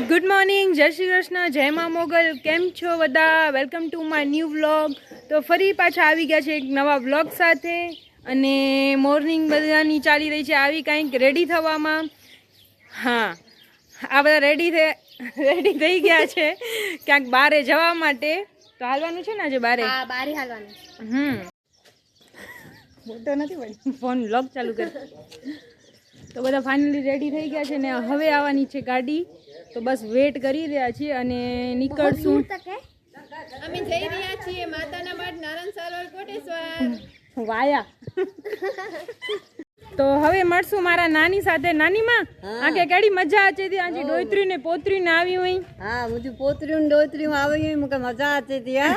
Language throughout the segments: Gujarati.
ગુડ મોર્નિંગ, જય શ્રી કૃષ્ણ, જય મા મોગલ. કેમ છો બધા? Welcome to my new vlog. તો ફરી પાછા આવી ગયા છે એક નવા વ્લોગ સાથે. અને મોર્નિંગ બધાની ચાલી રહી છે આવી કંઈક રેડી થવામાં. હા, આ બધા રેડી થઈ ગયા છે ક્યાંક બારે જવા માટે. તો હાલવાનું છે ને આજે બારે? હા, બારે હાલવાનું. મોટો નથી ભાઈ, ફોન વ્લોગ ચાલુ કર. તો બધા ફાઇનલી રેડી થઈ ગયા છે ને હવે આવવાની છે ગાડી. તો બસ વેટ કરી રહ્યા છીએ અને નીકળશું. અમે જઈ રહ્યા છીએ માતાના મઢ નારાયણ સરોવર કોટેશ્વર વાયા. તો હવે મળશું મારા નાની સાથે. નાની માં આ કે કેડી મજા આચે થી આજી ડોયત્રી ને પોત્રી ને આવી હોય. હા, મુજી પોત્રી ને ડોયત્રી આવી હોય મુકે મજા આચે થી. હા,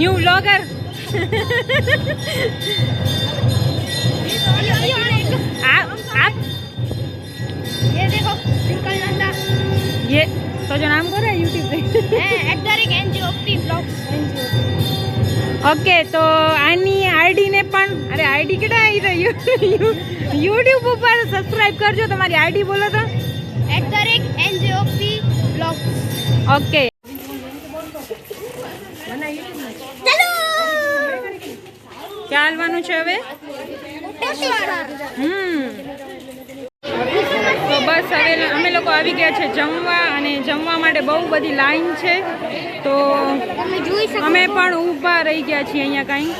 न्यू व्लॉगर. आप ये देखो ट्विंकल नंदा. ये तो जो नाम करो यूट्यूब पे @NGOP vlogs. ઓકે. તો આની આઈડી ને પણ અરે આઈડી કેટલા આવી રહ્યું યુટ્યુબ ઉપર સબસ્ક્રાઇબ કરજો. તમારી આઈડી બોલો તો. @NGOP vlogs. ઓકે. ક્યાં હાલવાનું છે હવે? તો બસ હવે અમે લોકો આવી ગયા છે જમવા. અને જમવા માટે બહુ બધી લાઈન છે. તો અમે પણ ઊભા રહી ગયા છીએ અહીંયા કાંઈ.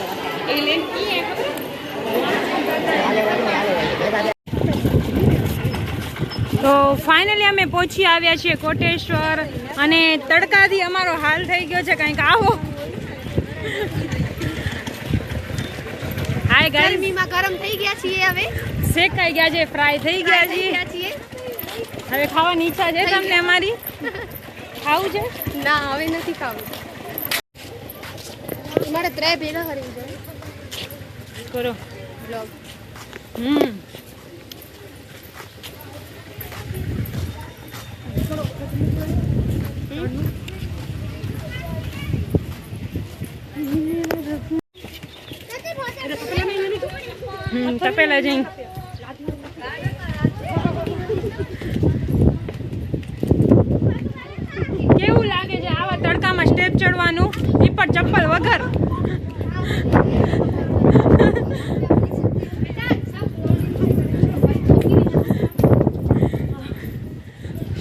તો ફાઇનલી અમે પહોંચી આવ્યા છીએ કોટેશ્વર. અને તડકાથી અમારો હાલ થઈ ગયો છે કંઈક આવો. હાય ગાઈસ, ગરમીમાં ગરમ થઈ ગયા છીએ. હવે શેકાઈ ગયા છે, ફ્રાય થઈ ગયા છીએ. હવે ખાવાની ઈચ્છા છે તમને અમારી? ખાવું છે? ના, હવે નથી ખાવું. મારે 3 ભેગા કરી દે કરો vlog. તપેલા જઈ કેવું લાગે છે આવા તડકામાં સ્ટેપ ચડવાનું, એ પણ ચપ્પલ વગર?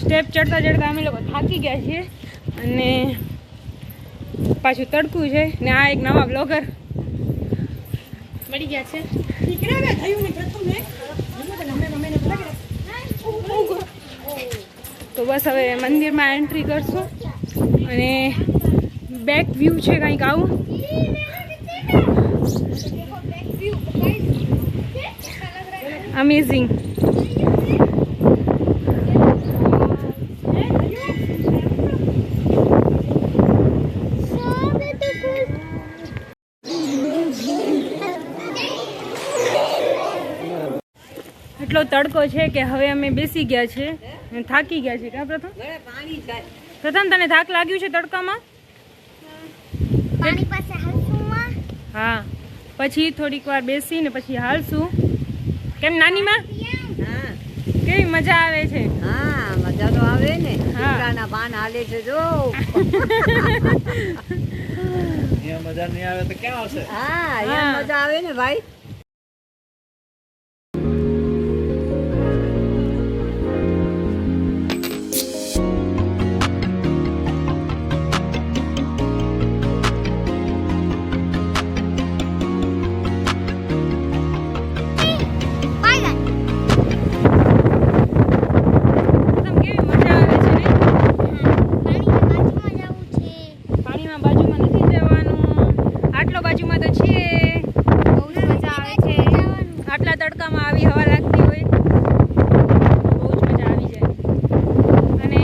સ્ટેપ ચડતા ચડતા અમે લોકો થાકી ગયા છીએ. અને પાછું તડકું છે ને આ એક નવા બ્લોગર મળી ગયા છે. તો બસ હવે મંદિરમાં એન્ટ્રી કરશું. અને બેક વ્યૂ છે કંઈક આવું. અમેઝિંગ. એટલો તડકો છે કે હવે અમે બેસી ગયા છે અને થાકી ગયા છે. કા પ્રથમ? પાણી જાય. પ્રથમ તને થાક લાગ્યું છે તડકામાં? પાણી પાસે હાલસુમાં હા, પછી થોડીક વાર બેસીને પછી હાલશું. કેમ નાનીમાં હા કેવી મજા આવે છે? હા મજા તો આવે ને. હા. દીકરાના બાન હાલે છે જો. અહીંયા મજા નહીં આવે તો ક્યાં આવશે? હા હા. અહીંયા મજા આવે ને ભાઈ. પાયગન પ્રથમ કેવી મજા આવે છે ને? પાણીની બાજુમાં જવું છે. પાણીમાં બાજુમાં નથી જવાનું. આટલો બાજુમાં તો છે. બહુ જ મજા આવે છે. આટલા તડકામાં આવી હવા લાગતી હોય બહુ જ મજા આવી જાય. અને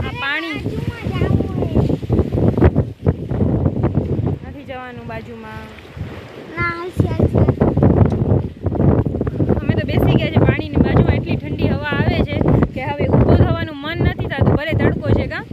આ પાણી નથી જવાનું બાજુમાં. અમે તો બેસી ગયા છે પાણીની બાજુમાં. એટલી ઠંડી હવા આવે છે કે હવે ઊભું થવાનું મન નથી થતું. ભલે તડકો છે કા